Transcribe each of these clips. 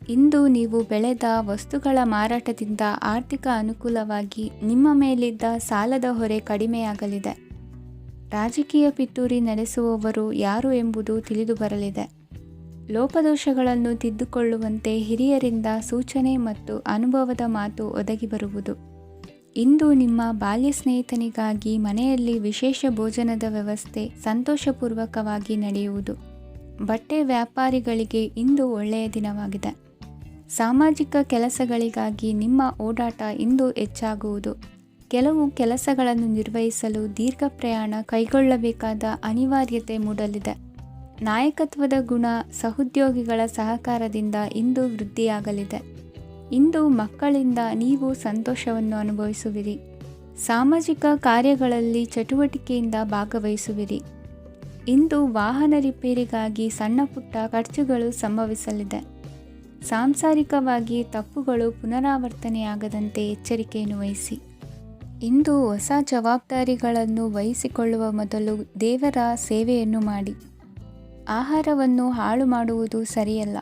ಇಂದು ನೀವು ಬೆಳೆದ ವಸ್ತುಗಳ ಮಾರಾಟದಿಂದ ಆರ್ಥಿಕ ಅನುಕೂಲವಾಗಿ ನಿಮ್ಮ ಮೇಲಿದ್ದ ಸಾಲದ ಹೊರೆ ಕಡಿಮೆಯಾಗಲಿದೆ. ರಾಜಕೀಯ ಪಿತೂರಿ ನಡೆಸುವವರು ಯಾರು ಎಂಬುದು ತಿಳಿದು ಬರಲಿದೆ. ಲೋಪದೋಷಗಳನ್ನು ತಿದ್ದುಕೊಳ್ಳುವಂತೆ ಹಿರಿಯರಿಂದ ಸೂಚನೆ ಮತ್ತು ಅನುಭವದ ಮಾತು ಒದಗಿ ಬರುವುದು. ಇಂದು ನಿಮ್ಮ ಬಾಲ್ಯ ಸ್ನೇಹಿತನಿಗಾಗಿ ಮನೆಯಲ್ಲಿ ವಿಶೇಷ ಭೋಜನದ ವ್ಯವಸ್ಥೆ ಸಂತೋಷಪೂರ್ವಕವಾಗಿ ನಡೆಯುವುದು. ಬಟ್ಟೆ ವ್ಯಾಪಾರಿಗಳಿಗೆ ಇಂದು ಒಳ್ಳೆಯ ದಿನವಾಗಿದೆ. ಸಾಮಾಜಿಕ ಕೆಲಸಗಳಿಗಾಗಿ ನಿಮ್ಮ ಓಡಾಟ ಇಂದು ಹೆಚ್ಚಾಗುವುದು. ಕೆಲವು ಕೆಲಸಗಳನ್ನು ನಿರ್ವಹಿಸಲು ದೀರ್ಘ ಪ್ರಯಾಣ ಕೈಗೊಳ್ಳಬೇಕಾದ ಅನಿವಾರ್ಯತೆ ಮೂಡಲಿದೆ. ನಾಯಕತ್ವದ ಗುಣ ಸಹೋದ್ಯೋಗಿಗಳ ಸಹಕಾರದಿಂದ ಇಂದು ವೃದ್ಧಿಯಾಗಲಿದೆ. ಇಂದು ಮಕ್ಕಳಿಂದ ನೀವು ಸಂತೋಷವನ್ನು ಅನುಭವಿಸುವಿರಿ. ಸಾಮಾಜಿಕ ಕಾರ್ಯಗಳಲ್ಲಿ ಚಟುವಟಿಕೆಯಿಂದ ಭಾಗವಹಿಸುವಿರಿ. ಇಂದು ವಾಹನ ರಿಪೇರಿಗಾಗಿ ಸಣ್ಣ ಪುಟ್ಟ ಖರ್ಚುಗಳು ಸಂಭವಿಸಲಿದೆ. ಸಾಂಸಾರಿಕವಾಗಿ ತಪ್ಪುಗಳು ಪುನರಾವರ್ತನೆಯಾಗದಂತೆ ಎಚ್ಚರಿಕೆಯನ್ನು ವಹಿಸಿ. ಇಂದು ಹೊಸ ಜವಾಬ್ದಾರಿಗಳನ್ನು ವಹಿಸಿಕೊಳ್ಳುವ ಮೊದಲು ದೇವರ ಸೇವೆಯನ್ನು ಮಾಡಿ. ಆಹಾರವನ್ನು ಹಾಳು ಮಾಡುವುದು ಸರಿಯಲ್ಲ.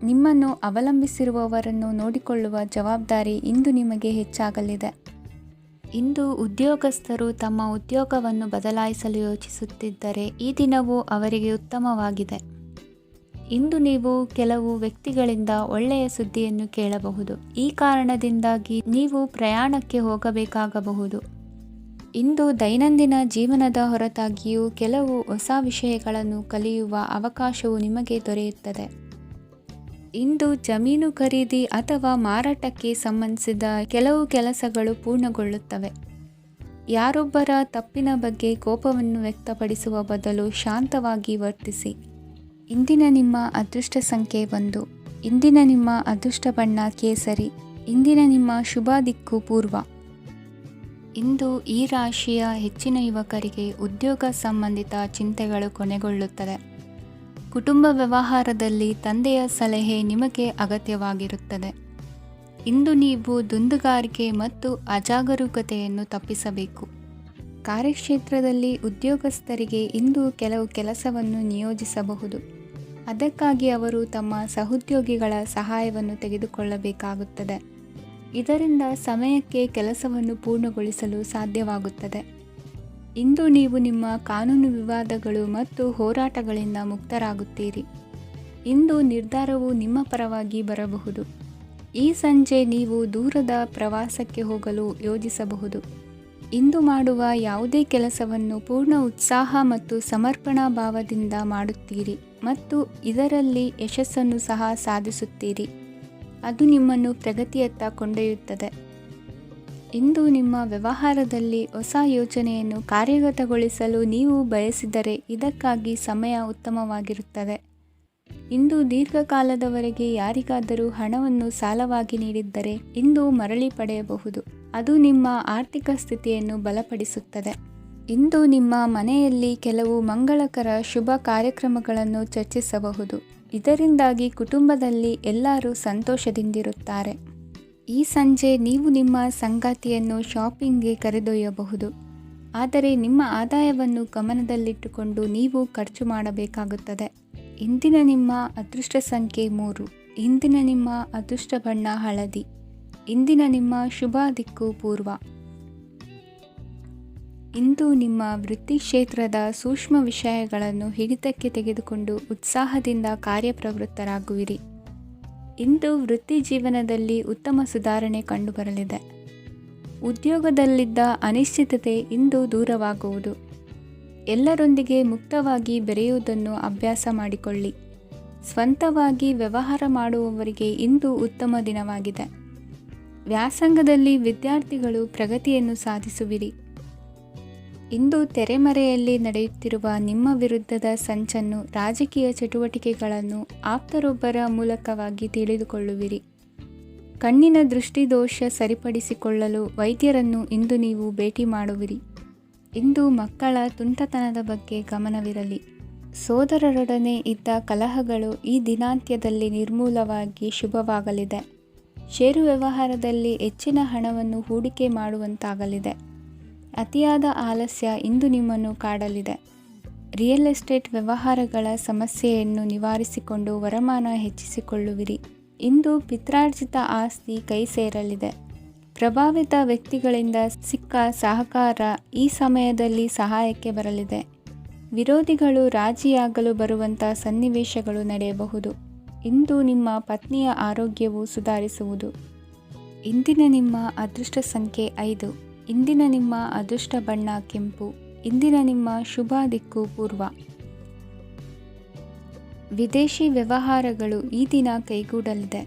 ನಿಮ್ಮನ್ನು ಅವಲಂಬಿಸಿರುವವರನ್ನು ನೋಡಿಕೊಳ್ಳುವ ಜವಾಬ್ದಾರಿ ಇಂದು ನಿಮಗೆ ಹೆಚ್ಚಾಗಲಿದೆ. ಇಂದು ಉದ್ಯೋಗಸ್ಥರು ತಮ್ಮ ಉದ್ಯೋಗವನ್ನು ಬದಲಾಯಿಸಲು ಯೋಚಿಸುತ್ತಿದ್ದರೆ ಈ ದಿನವೂ ಅವರಿಗೆ ಉತ್ತಮವಾಗಿದೆ. ಇಂದು ನೀವು ಕೆಲವು ವ್ಯಕ್ತಿಗಳಿಂದ ಒಳ್ಳೆಯ ಸುದ್ದಿಯನ್ನು ಕೇಳಬಹುದು. ಈ ಕಾರಣದಿಂದಾಗಿ ನೀವು ಪ್ರಯಾಣಕ್ಕೆ ಹೋಗಬೇಕಾಗಬಹುದು. ಇಂದು ದೈನಂದಿನ ಜೀವನದ ಹೊರತಾಗಿಯೂ ಕೆಲವು ಹೊಸ ವಿಷಯಗಳನ್ನು ಕಲಿಯುವ ಅವಕಾಶವು ನಿಮಗೆ ದೊರೆಯುತ್ತದೆ. ಇಂದು ಜಮೀನು ಖರೀದಿ ಅಥವಾ ಮಾರಾಟಕ್ಕೆ ಸಂಬಂಧಿಸಿದ ಕೆಲವು ಕೆಲಸಗಳು ಪೂರ್ಣಗೊಳ್ಳುತ್ತವೆ. ಯಾರೊಬ್ಬರ ತಪ್ಪಿನ ಬಗ್ಗೆ ಕೋಪವನ್ನು ವ್ಯಕ್ತಪಡಿಸುವ ಬದಲು ಶಾಂತವಾಗಿ ವರ್ತಿಸಿ. ಇಂದಿನ ನಿಮ್ಮ ಅದೃಷ್ಟ ಸಂಖ್ಯೆ 1. ಇಂದಿನ ನಿಮ್ಮ ಅದೃಷ್ಟ ಬಣ್ಣ ಕೇಸರಿ. ಇಂದಿನ ನಿಮ್ಮ ಶುಭ ದಿಕ್ಕು ಪೂರ್ವ. ಇಂದು ಈ ರಾಶಿಯ ಹೆಚ್ಚಿನ ಯುವಕರಿಗೆ ಉದ್ಯೋಗ ಸಂಬಂಧಿತ ಚಿಂತೆಗಳು ಕೊನೆಗೊಳ್ಳುತ್ತದೆ. ಕುಟುಂಬ ವ್ಯವಹಾರದಲ್ಲಿ ತಂದೆಯ ಸಲಹೆ ನಿಮಗೆ ಅಗತ್ಯವಾಗಿರುತ್ತದೆ. ಇಂದು ನೀವು ದುಂದುಗಾರಿಕೆ ಮತ್ತು ಅಜಾಗರೂಕತೆಯನ್ನು ತಪ್ಪಿಸಬೇಕು. ಕಾರ್ಯಕ್ಷೇತ್ರದಲ್ಲಿ ಉದ್ಯೋಗಸ್ಥರಿಗೆ ಇಂದು ಕೆಲವು ಕೆಲಸವನ್ನು ನಿಯೋಜಿಸಬಹುದು. ಅದಕ್ಕಾಗಿ ಅವರು ತಮ್ಮ ಸಹೋದ್ಯೋಗಿಗಳ ಸಹಾಯವನ್ನು ತೆಗೆದುಕೊಳ್ಳಬೇಕಾಗುತ್ತದೆ. ಇದರಿಂದ ಸಮಯಕ್ಕೆ ಕೆಲಸವನ್ನು ಪೂರ್ಣಗೊಳಿಸಲು ಸಾಧ್ಯವಾಗುತ್ತದೆ. ಇಂದು ನೀವು ನಿಮ್ಮ ಕಾನೂನು ವಿವಾದಗಳು ಮತ್ತು ಹೋರಾಟಗಳಿಂದ ಮುಕ್ತರಾಗುತ್ತೀರಿ. ಇಂದು ನಿರ್ಧಾರವು ನಿಮ್ಮ ಪರವಾಗಿ ಬರಬಹುದು. ಈ ಸಂಜೆ ನೀವು ದೂರದ ಪ್ರವಾಸಕ್ಕೆ ಹೋಗಲು ಯೋಜಿಸಬಹುದು. ಇಂದು ಮಾಡುವ ಯಾವುದೇ ಕೆಲಸವನ್ನು ಪೂರ್ಣ ಉತ್ಸಾಹ ಮತ್ತು ಸಮರ್ಪಣಾ ಭಾವದಿಂದ ಮಾಡುತ್ತೀರಿ ಮತ್ತು ಇದರಲ್ಲಿ ಯಶಸ್ಸನ್ನು ಸಹ ಸಾಧಿಸುತ್ತೀರಿ. ಅದು ನಿಮ್ಮನ್ನು ಪ್ರಗತಿಯತ್ತ ಕೊಂಡೊಯ್ಯುತ್ತದೆ. ಇಂದು ನಿಮ್ಮ ವ್ಯವಹಾರದಲ್ಲಿ ಹೊಸ ಯೋಜನೆಯನ್ನು ಕಾರ್ಯಗತಗೊಳಿಸಲು ನೀವು ಬಯಸಿದರೆ ಇದಕ್ಕಾಗಿ ಸಮಯ ಉತ್ತಮವಾಗಿರುತ್ತದೆ. ಇಂದು ದೀರ್ಘಕಾಲದವರೆಗೆ ಯಾರಿಗಾದರೂ ಹಣವನ್ನು ಸಾಲವಾಗಿ ನೀಡಿದ್ದರೆ ಇಂದು ಮರಳಿ ಪಡೆಯಬಹುದು. ಅದು ನಿಮ್ಮ ಆರ್ಥಿಕ ಸ್ಥಿತಿಯನ್ನು ಬಲಪಡಿಸುತ್ತದೆ. ಇಂದು ನಿಮ್ಮ ಮನೆಯಲ್ಲಿ ಕೆಲವು ಮಂಗಳಕರ ಶುಭ ಕಾರ್ಯಕ್ರಮಗಳನ್ನು ಚರ್ಚಿಸಬಹುದು. ಇದರಿಂದಾಗಿ ಕುಟುಂಬದಲ್ಲಿ ಎಲ್ಲರೂ ಸಂತೋಷದಿಂದಿರುತ್ತಾರೆ. ಈ ಸಂಜೆ ನೀವು ನಿಮ್ಮ ಸಂಗಾತಿಯನ್ನು ಶಾಪಿಂಗ್ಗೆ ಕರೆದೊಯ್ಯಬಹುದು. ಆದರೆ ನಿಮ್ಮ ಆದಾಯವನ್ನು ಗಮನದಲ್ಲಿಟ್ಟುಕೊಂಡು ನೀವು ಖರ್ಚು ಮಾಡಬೇಕಾಗುತ್ತದೆ. ಇಂದಿನ ನಿಮ್ಮ ಅದೃಷ್ಟ ಸಂಖ್ಯೆ 3. ಇಂದಿನ ನಿಮ್ಮ ಅದೃಷ್ಟ ಬಣ್ಣ ಹಳದಿ. ಇಂದಿನ ನಿಮ್ಮ ಶುಭ ದಿಕ್ಕು ಪೂರ್ವ. ಇಂದು ನಿಮ್ಮ ವೃತ್ತಿ ಕ್ಷೇತ್ರದ ಸೂಕ್ಷ್ಮ ವಿಷಯಗಳನ್ನು ಹಿಡಿತಕ್ಕೆ ತೆಗೆದುಕೊಂಡು ಉತ್ಸಾಹದಿಂದ ಕಾರ್ಯಪ್ರವೃತ್ತರಾಗುವಿರಿ. ಇಂದು ವೃತ್ತಿ ಜೀವನದಲ್ಲಿ ಉತ್ತಮ ಸುಧಾರಣೆ ಕಂಡುಬರಲಿದೆ. ಉದ್ಯೋಗದಲ್ಲಿದ್ದ ಅನಿಶ್ಚಿತತೆ ಇಂದು ದೂರವಾಗುವುದು. ಎಲ್ಲರೊಂದಿಗೆ ಮುಕ್ತವಾಗಿ ಬೆರೆಯುವುದನ್ನು ಅಭ್ಯಾಸ ಮಾಡಿಕೊಳ್ಳಿ. ಸ್ವಂತವಾಗಿ ವ್ಯವಹಾರ ಮಾಡುವವರಿಗೆ ಇಂದು ಉತ್ತಮ ದಿನವಾಗಿದೆ. ವ್ಯಾಸಂಗದಲ್ಲಿ ವಿದ್ಯಾರ್ಥಿಗಳು ಪ್ರಗತಿಯನ್ನು ಸಾಧಿಸುವಿರಿ. ಇಂದು ತೆರೆಮರೆಯಲ್ಲಿ ನಡೆಯುತ್ತಿರುವ ನಿಮ್ಮ ವಿರುದ್ಧದ ಸಂಚನ್ನು ರಾಜಕೀಯ ಚಟುವಟಿಕೆಗಳನ್ನು ಆಪ್ತರೊಬ್ಬರ ಮೂಲಕವಾಗಿ ತಿಳಿದುಕೊಳ್ಳುವಿರಿ. ಕಣ್ಣಿನ ದೃಷ್ಟಿದೋಷ ಸರಿಪಡಿಸಿಕೊಳ್ಳಲು ವೈದ್ಯರನ್ನು ಇಂದು ನೀವು ಭೇಟಿ ಮಾಡುವಿರಿ. ಇಂದು ಮಕ್ಕಳ ತುಂಟತನದ ಬಗ್ಗೆ ಗಮನವಿರಲಿ. ಸೋದರರೊಡನೆ ಇದ್ದ ಕಲಹಗಳು ಈ ದಿನಾಂತ್ಯದಲ್ಲಿ ನಿರ್ಮೂಲವಾಗಿ ಶುಭವಾಗಲಿದೆ. ಷೇರು ವ್ಯವಹಾರದಲ್ಲಿ ಹೆಚ್ಚಿನ ಹಣವನ್ನು ಹೂಡಿಕೆ ಮಾಡುವಂತಾಗಲಿದೆ. ಅತಿಯಾದ ಆಲಸ್ಯ ಇಂದು ನಿಮ್ಮನ್ನು ಕಾಡಲಿದೆ. ರಿಯಲ್ ಎಸ್ಟೇಟ್ ವ್ಯವಹಾರಗಳ ಸಮಸ್ಯೆಯನ್ನು ನಿವಾರಿಸಿಕೊಂಡು ವರಮಾನ ಹೆಚ್ಚಿಸಿಕೊಳ್ಳುವಿರಿ. ಇಂದು ಪಿತ್ರಾರ್ಜಿತ ಆಸ್ತಿ ಕೈ ಸೇರಲಿದೆ. ಪ್ರಭಾವಿತ ವ್ಯಕ್ತಿಗಳಿಂದ ಸಿಕ್ಕ ಸಹಕಾರ ಈ ಸಮಯದಲ್ಲಿ ಸಹಾಯಕ್ಕೆ ಬರಲಿದೆ. ವಿರೋಧಿಗಳು ರಾಜಿಯಾಗಲು ಬರುವಂಥ ಸನ್ನಿವೇಶಗಳು ನಡೆಯಬಹುದು. ಇಂದು ನಿಮ್ಮ ಪತ್ನಿಯ ಆರೋಗ್ಯವು ಸುಧಾರಿಸುವುದು. ಇಂದಿನ ನಿಮ್ಮ ಅದೃಷ್ಟ ಸಂಖ್ಯೆ 5. ಇಂದಿನ ನಿಮ್ಮ ಅದೃಷ್ಟ ಬಣ್ಣ ಕೆಂಪು. ಇಂದಿನ ನಿಮ್ಮ ಶುಭ ದಿಕ್ಕು ಪೂರ್ವ. ವಿದೇಶಿ ವ್ಯವಹಾರಗಳು ಈ ದಿನ ಕೈಗೂಡಲಿದೆ.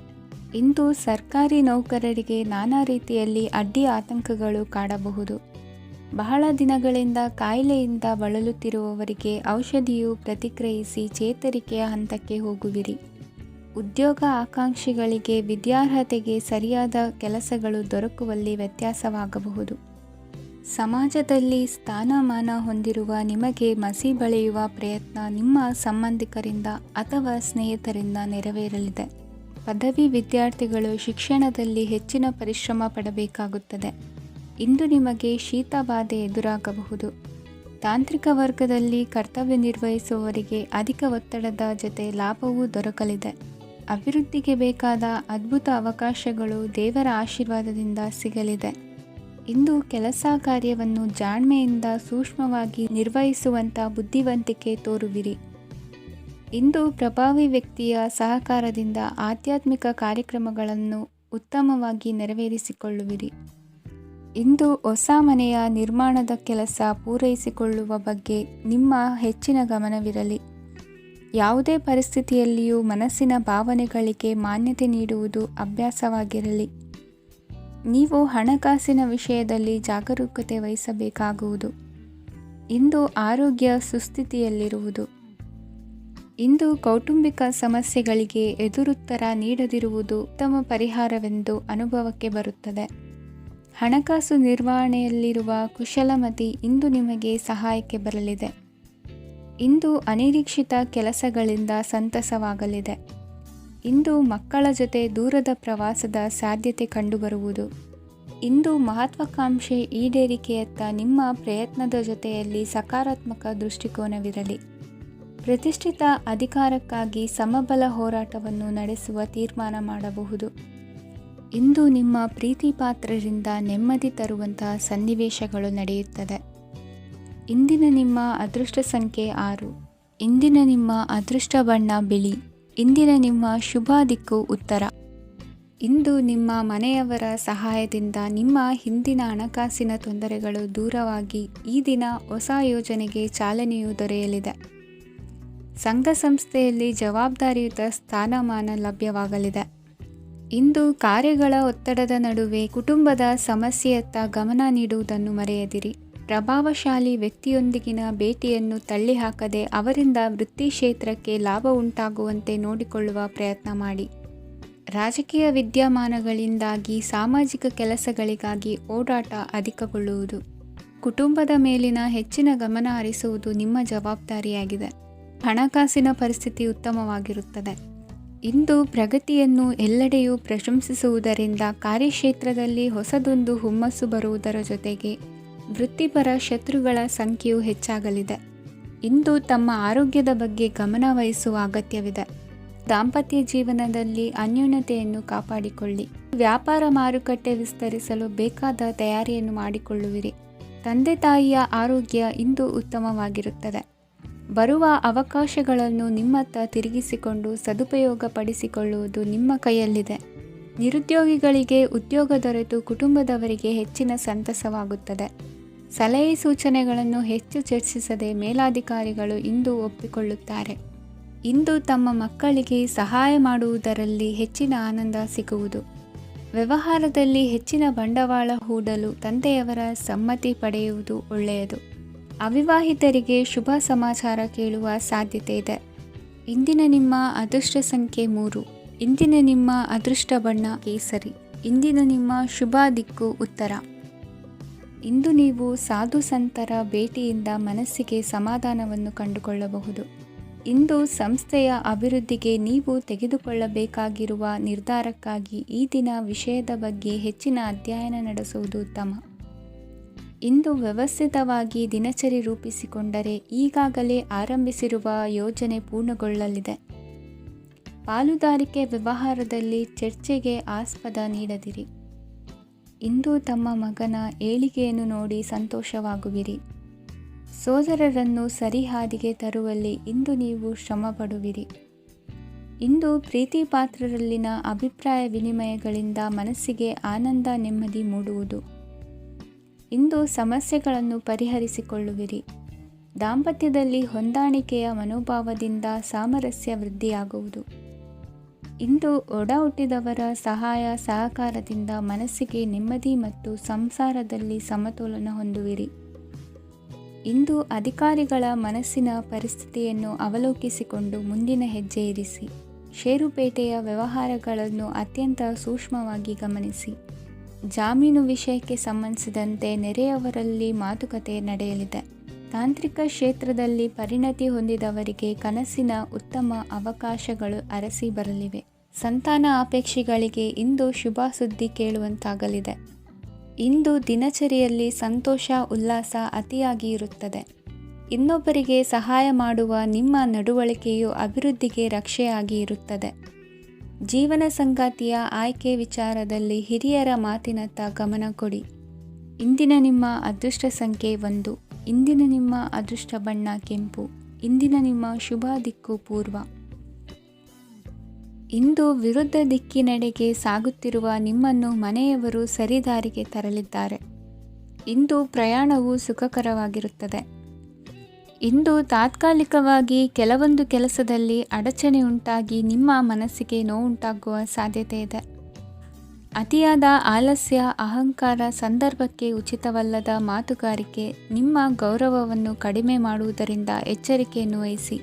ಇಂದು ಸರ್ಕಾರಿ ನೌಕರರಿಗೆ ನಾನಾ ರೀತಿಯಲ್ಲಿ ಅಡ್ಡಿ ಆತಂಕಗಳು ಕಾಡಬಹುದು. ಬಹಳ ದಿನಗಳಿಂದ ಕಾಯಿಲೆಯಿಂದ ಬಳಲುತ್ತಿರುವವರಿಗೆ ಔಷಧಿಯು ಪ್ರತಿಕ್ರಿಯಿಸಿ ಚೇತರಿಕೆಯ ಹಂತಕ್ಕೆ ಹೋಗುವಿರಿ. ಉದ್ಯೋಗ ಆಕಾಂಕ್ಷಿಗಳಿಗೆ ವಿದ್ಯಾರ್ಹತೆಗೆ ಸರಿಯಾದ ಕೆಲಸಗಳು ದೊರಕುವಲ್ಲಿ ವ್ಯತ್ಯಾಸವಾಗಬಹುದು. ಸಮಾಜದಲ್ಲಿ ಸ್ಥಾನಮಾನ ಹೊಂದಿರುವ ನಿಮಗೆ ಮಸಿ ಬಳಿಯುವ ಪ್ರಯತ್ನ ನಿಮ್ಮ ಸಂಬಂಧಿಕರಿಂದ ಅಥವಾ ಸ್ನೇಹಿತರಿಂದ ನೆರವೇರಲಿದೆ. ಪದವಿ ವಿದ್ಯಾರ್ಥಿಗಳು ಶಿಕ್ಷಣದಲ್ಲಿ ಹೆಚ್ಚಿನ ಪರಿಶ್ರಮ ಪಡಬೇಕಾಗುತ್ತದೆ. ಇಂದು ನಿಮಗೆ ಶೀತಬಾಧೆ ಎದುರಾಗಬಹುದು. ತಾಂತ್ರಿಕ ವರ್ಗದಲ್ಲಿ ಕರ್ತವ್ಯ ನಿರ್ವಹಿಸುವವರಿಗೆ ಅಧಿಕ ಒತ್ತಡದ ಜೊತೆ ಲಾಭವೂ ದೊರಕಲಿದೆ. ಅಭಿವೃದ್ಧಿಗೆ ಬೇಕಾದ ಅದ್ಭುತ ಅವಕಾಶಗಳು ದೇವರ ಆಶೀರ್ವಾದದಿಂದ ಸಿಗಲಿದೆ. ಇಂದು ಕೆಲಸ ಕಾರ್ಯವನ್ನು ಜಾಣ್ಮೆಯಿಂದ ಸೂಕ್ಷ್ಮವಾಗಿ ನಿರ್ವಹಿಸುವಂಥ ಬುದ್ಧಿವಂತಿಕೆ ತೋರುವಿರಿ. ಇಂದು ಪ್ರಭಾವಿ ವ್ಯಕ್ತಿಯ ಸಹಕಾರದಿಂದ ಆಧ್ಯಾತ್ಮಿಕ ಕಾರ್ಯಕ್ರಮಗಳನ್ನು ಉತ್ತಮವಾಗಿ ನೆರವೇರಿಸಿಕೊಳ್ಳುವಿರಿ. ಇಂದು ಹೊಸ ಮನೆಯ ನಿರ್ಮಾಣದ ಕೆಲಸ ಪೂರೈಸಿಕೊಳ್ಳುವ ಬಗ್ಗೆ ನಿಮ್ಮ ಹೆಚ್ಚಿನ ಗಮನವಿರಲಿ. ಯಾವುದೇ ಪರಿಸ್ಥಿತಿಯಲ್ಲಿಯೂ ಮನಸ್ಸಿನ ಭಾವನೆಗಳಿಗೆ ಮಾನ್ಯತೆ ನೀಡುವುದು ಅಭ್ಯಾಸವಾಗಿರಲಿ. ನೀವು ಹಣಕಾಸಿನ ವಿಷಯದಲ್ಲಿ ಜಾಗರೂಕತೆ ವಹಿಸಬೇಕಾಗುವುದು. ಇಂದು ಆರೋಗ್ಯ ಸುಸ್ಥಿತಿಯಲ್ಲಿರುವುದು. ಇಂದು ಕೌಟುಂಬಿಕ ಸಮಸ್ಯೆಗಳಿಗೆ ಎದುರುತ್ತರ ನೀಡದಿರುವುದು ಉತ್ತಮ ಪರಿಹಾರವೆಂದು ಅನುಭವಕ್ಕೆ ಬರುತ್ತದೆ. ಹಣಕಾಸು ನಿರ್ವಹಣೆಯಲ್ಲಿರುವ ಕುಶಲಮತಿ ಇಂದು ನಿಮಗೆ ಸಹಾಯಕ್ಕೆ ಬರಲಿದೆ. ಇಂದು ಅನಿರೀಕ್ಷಿತ ಕೆಲಸಗಳಿಂದ ಸಂತಸವಾಗಲಿದೆ. ಇಂದು ಮಕ್ಕಳ ಜೊತೆ ದೂರದ ಪ್ರವಾಸದ ಸಾಧ್ಯತೆ ಕಂಡುಬರುವುದು. ಇಂದು ಮಹತ್ವಾಕಾಂಕ್ಷೆ ಈಡೇರಿಕೆಯತ್ತ ನಿಮ್ಮ ಪ್ರಯತ್ನದ ಜೊತೆಯಲ್ಲಿ ಸಕಾರಾತ್ಮಕ ದೃಷ್ಟಿಕೋನವಿರಲಿ. ಪ್ರತಿಷ್ಠಿತ ಅಧಿಕಾರಕ್ಕಾಗಿ ಸಮಬಲ ಹೋರಾಟವನ್ನು ನಡೆಸುವ ತೀರ್ಮಾನ ಮಾಡಬಹುದು. ಇಂದು ನಿಮ್ಮ ಪ್ರೀತಿ ಪಾತ್ರರಿಂದ ನೆಮ್ಮದಿ ತರುವಂತಹ ಸನ್ನಿವೇಶಗಳು ನಡೆಯುತ್ತದೆ. ಇಂದಿನ ನಿಮ್ಮ ಅದೃಷ್ಟ ಸಂಖ್ಯೆ 6. ಇಂದಿನ ನಿಮ್ಮ ಅದೃಷ್ಟ ಬಣ್ಣ ಬಿಳಿ. ಇಂದಿನ ನಿಮ್ಮ ಶುಭ ದಿಕ್ಕು ಉತ್ತರ. ಇಂದು ನಿಮ್ಮ ಮನೆಯವರ ಸಹಾಯದಿಂದ ನಿಮ್ಮ ಹಿಂದಿನ ಹಣಕಾಸಿನ ತೊಂದರೆಗಳು ದೂರವಾಗಿ ಈ ದಿನ ಹೊಸ ಯೋಜನೆಗೆ ಚಾಲನೆಯು ದೊರೆಯಲಿದೆ. ಸಂಘ ಸಂಸ್ಥೆಯಲ್ಲಿ ಜವಾಬ್ದಾರಿಯುತ ಸ್ಥಾನಮಾನ ಲಭ್ಯವಾಗಲಿದೆ. ಇಂದು ಕಾರ್ಯಗಳ ಒತ್ತಡದ ನಡುವೆ ಕುಟುಂಬದ ಸಮಸ್ಯೆಯತ್ತ ಗಮನ ನೀಡುವುದನ್ನು ಮರೆಯದಿರಿ. ಪ್ರಭಾವಶಾಲಿ ವ್ಯಕ್ತಿಯೊಂದಿಗಿನ ಭೇಟಿಯನ್ನು ತಳ್ಳಿಹಾಕದೆ ಅವರಿಂದ ವೃತ್ತಿ ಕ್ಷೇತ್ರಕ್ಕೆ ಲಾಭ ಉಂಟಾಗುವಂತೆ ನೋಡಿಕೊಳ್ಳುವ ಪ್ರಯತ್ನ ಮಾಡಿ. ರಾಜಕೀಯ ವಿದ್ಯಮಾನಗಳಿಂದಾಗಿ ಸಾಮಾಜಿಕ ಕೆಲಸಗಳಿಗಾಗಿ ಓಡಾಟ ಅಧಿಕಗೊಳ್ಳುವುದು. ಕುಟುಂಬದ ಮೇಲಿನ ಹೆಚ್ಚಿನ ಗಮನ ಹರಿಸುವುದು ನಿಮ್ಮ ಜವಾಬ್ದಾರಿಯಾಗಿದೆ. ಹಣಕಾಸಿನ ಪರಿಸ್ಥಿತಿ ಉತ್ತಮವಾಗಿರುತ್ತದೆ. ಇಂದು ಪ್ರಗತಿಯನ್ನು ಎಲ್ಲೆಡೆಯೂ ಪ್ರಶಂಸಿಸುವುದರಿಂದ ಕಾರ್ಯಕ್ಷೇತ್ರದಲ್ಲಿ ಹೊಸದೊಂದು ಹುಮ್ಮಸ್ಸು ಬರುವುದರ ಜೊತೆಗೆ ವೃತ್ತಿಪರ ಶತ್ರುಗಳ ಸಂಖ್ಯೆಯು ಹೆಚ್ಚಾಗಲಿದೆ. ಇಂದು ತಮ್ಮ ಆರೋಗ್ಯದ ಬಗ್ಗೆ ಗಮನ ವಹಿಸುವ ಅಗತ್ಯವಿದೆ. ದಾಂಪತ್ಯ ಜೀವನದಲ್ಲಿ ಅನ್ಯೋನ್ಯತೆಯನ್ನು ಕಾಪಾಡಿಕೊಳ್ಳಿ. ವ್ಯಾಪಾರ ಮಾರುಕಟ್ಟೆ ವಿಸ್ತರಿಸಲು ಬೇಕಾದ ತಯಾರಿಯನ್ನು ಮಾಡಿಕೊಳ್ಳುವಿರಿ. ತಂದೆ ತಾಯಿಯ ಆರೋಗ್ಯ ಇಂದು ಉತ್ತಮವಾಗಿರುತ್ತದೆ. ಬರುವ ಅವಕಾಶಗಳನ್ನು ನಿಮ್ಮತ್ತ ತಿರುಗಿಸಿಕೊಂಡು ಸದುಪಯೋಗಪಡಿಸಿಕೊಳ್ಳುವುದು ನಿಮ್ಮ ಕೈಯಲ್ಲಿದೆ. ನಿರುದ್ಯೋಗಿಗಳಿಗೆ ಉದ್ಯೋಗ ದೊರೆತು ಕುಟುಂಬದವರಿಗೆ ಹೆಚ್ಚಿನ ಸಂತಸವಾಗುತ್ತದೆ. ಸಲಹೆ ಸೂಚನೆಗಳನ್ನು ಹೆಚ್ಚು ಚರ್ಚಿಸದೆ ಮೇಲಾಧಿಕಾರಿಗಳು ಇಂದು ಒಪ್ಪಿಕೊಳ್ಳುತ್ತಾರೆ. ಇಂದು ತಮ್ಮ ಮಕ್ಕಳಿಗೆ ಸಹಾಯ ಮಾಡುವುದರಲ್ಲಿ ಹೆಚ್ಚಿನ ಆನಂದ ಸಿಗುವುದು. ವ್ಯವಹಾರದಲ್ಲಿ ಹೆಚ್ಚಿನ ಬಂಡವಾಳ ಹೂಡಲು ತಂದೆಯವರ ಸಮ್ಮತಿ ಪಡೆಯುವುದು ಒಳ್ಳೆಯದು. ಅವಿವಾಹಿತರಿಗೆ ಶುಭ ಸಮಾಚಾರ ಕೇಳುವ ಸಾಧ್ಯತೆ ಇದೆ. ಇಂದಿನ ನಿಮ್ಮ ಅದೃಷ್ಟ ಸಂಖ್ಯೆ 3. ಇಂದಿನ ನಿಮ್ಮ ಅದೃಷ್ಟ ಬಣ್ಣ ಕೇಸರಿ. ಇಂದಿನ ನಿಮ್ಮ ಶುಭ ದಿಕ್ಕು ಉತ್ತರ. ಇಂದು ನೀವು ಸಾಧು ಸಂತರ ಭೇಟಿಯಿಂದ ಮನಸ್ಸಿಗೆ ಸಮಾಧಾನವನ್ನು ಕಂಡುಕೊಳ್ಳಬಹುದು. ಇಂದು ಸಂಸ್ಥೆಯ ಅಭಿವೃದ್ಧಿಗೆ ನೀವು ತೆಗೆದುಕೊಳ್ಳಬೇಕಾಗಿರುವ ನಿರ್ಧಾರಕ್ಕಾಗಿ ಈ ದಿನ ವಿಷಯದ ಬಗ್ಗೆ ಹೆಚ್ಚಿನ ಅಧ್ಯಯನ ನಡೆಸುವುದು ಉತ್ತಮ. ಇಂದು ವ್ಯವಸ್ಥಿತವಾಗಿ ದಿನಚರಿ ರೂಪಿಸಿಕೊಂಡರೆ ಈಗಾಗಲೇ ಆರಂಭಿಸಿರುವ ಯೋಜನೆ ಪೂರ್ಣಗೊಳ್ಳಲಿದೆ. ಪಾಲುದಾರಿಕೆ ವ್ಯವಹಾರದಲ್ಲಿ ಚರ್ಚೆಗೆ ಆಸ್ಪದ ನೀಡದಿರಿ. ಇಂದು ತಮ್ಮ ಮಗನ ಏಳಿಗೆಯನ್ನು ನೋಡಿ ಸಂತೋಷವಾಗುವಿರಿ. ಸೋದರರನ್ನು ಸರಿಹಾದಿಗೆ ತರುವಲ್ಲಿ ಇಂದು ನೀವು ಶ್ರಮಪಡುವಿರಿ. ಇಂದು ಪ್ರೀತಿ ಪಾತ್ರರಲ್ಲಿನ ಅಭಿಪ್ರಾಯ ವಿನಿಮಯಗಳಿಂದ ಮನಸ್ಸಿಗೆ ಆನಂದ ನೆಮ್ಮದಿ ಮೂಡುವುದು. ಇಂದು ಸಮಸ್ಯೆಗಳನ್ನು ಪರಿಹರಿಸಿಕೊಳ್ಳುವಿರಿ. ದಾಂಪತ್ಯದಲ್ಲಿ ಹೊಂದಾಣಿಕೆಯ ಮನೋಭಾವದಿಂದ ಸಾಮರಸ್ಯ ವೃದ್ಧಿಯಾಗುವುದು. ಇಂದು ಒಡ ಹುಟ್ಟಿದವರ ಸಹಾಯ ಸಹಕಾರದಿಂದ ಮನಸ್ಸಿಗೆ ನೆಮ್ಮದಿ ಮತ್ತು ಸಂಸಾರದಲ್ಲಿ ಸಮತೋಲನ ಹೊಂದುವಿರಿ. ಇಂದು ಅಧಿಕಾರಿಗಳ ಮನಸ್ಸಿನ ಪರಿಸ್ಥಿತಿಯನ್ನು ಅವಲೋಕಿಸಿಕೊಂಡು ಮುಂದಿನ ಹೆಜ್ಜೆ ಇರಿಸಿ. ಷೇರುಪೇಟೆಯ ವ್ಯವಹಾರಗಳನ್ನು ಅತ್ಯಂತ ಸೂಕ್ಷ್ಮವಾಗಿ ಗಮನಿಸಿ. ಜಾಮೀನು ವಿಷಯಕ್ಕೆ ಸಂಬಂಧಿಸಿದಂತೆ ನೆರೆಯವರಲ್ಲಿ ಮಾತುಕತೆ ನಡೆಯಲಿದೆ. ತಾಂತ್ರಿಕ ಕ್ಷೇತ್ರದಲ್ಲಿ ಪರಿಣತಿ ಹೊಂದಿದವರಿಗೆ ಕನಸಿನ ಉತ್ತಮ ಅವಕಾಶಗಳು ಅರಸಿ ಬರಲಿವೆ. ಸಂತಾನ ಅಪೇಕ್ಷಿಗಳಿಗೆ ಇಂದು ಶುಭ ಸುದ್ದಿ ಕೇಳುವಂತಾಗಲಿದೆ. ಇಂದು ದಿನಚರಿಯಲ್ಲಿ ಸಂತೋಷ ಉಲ್ಲಾಸ ಅತಿಯಾಗಿ ಇರುತ್ತದೆ. ಇನ್ನೊಬ್ಬರಿಗೆ ಸಹಾಯ ಮಾಡುವ ನಿಮ್ಮ ನಡವಳಿಕೆಯು ಅಭಿವೃದ್ಧಿಗೆ ರಕ್ಷೆಯಾಗಿ ಇರುತ್ತದೆ. ಜೀವನ ಸಂಗಾತಿಯ ಆಯ್ಕೆ ವಿಚಾರದಲ್ಲಿ ಹಿರಿಯರ ಮಾತಿನತ್ತ ಗಮನ ಕೊಡಿ. ಇಂದಿನ ನಿಮ್ಮ ಅದೃಷ್ಟ ಸಂಖ್ಯೆ 1. ಇಂದಿನ ನಿಮ್ಮ ಅದೃಷ್ಟ ಬಣ್ಣ ಕೆಂಪು. ಇಂದಿನ ನಿಮ್ಮ ಶುಭ ದಿಕ್ಕು ಪೂರ್ವ. ಇಂದು ವಿರುದ್ಧ ದಿಕ್ಕಿನೆಡೆಗೆ ಸಾಗುತ್ತಿರುವ ನಿಮ್ಮನ್ನು ಮನೆಯವರು ಸರಿದಾರಿಗೆ ತರಲಿದ್ದಾರೆ. ಇಂದು ಪ್ರಯಾಣವು ಸುಖಕರವಾಗಿರುತ್ತದೆ. ಇಂದು ತಾತ್ಕಾಲಿಕವಾಗಿ ಕೆಲವೊಂದು ಕೆಲಸದಲ್ಲಿ ಅಡಚಣೆ ಉಂಟಾಗಿ ನಿಮ್ಮ ಮನಸ್ಸಿಗೆ ನೋವುಂಟಾಗುವ ಸಾಧ್ಯತೆ ಇದೆ. ಅತಿಯಾದ ಆಲಸ್ಯ, ಅಹಂಕಾರ, ಸಂದರ್ಭಕ್ಕೆ ಉಚಿತವಲ್ಲದ ಮಾತುಗಾರಿಕೆ ನಿಮ್ಮ ಗೌರವವನ್ನು ಕಡಿಮೆ ಮಾಡುವುದರಿಂದ ಎಚ್ಚರಿಕೆಯನ್ನು ವಹಿಸಿ.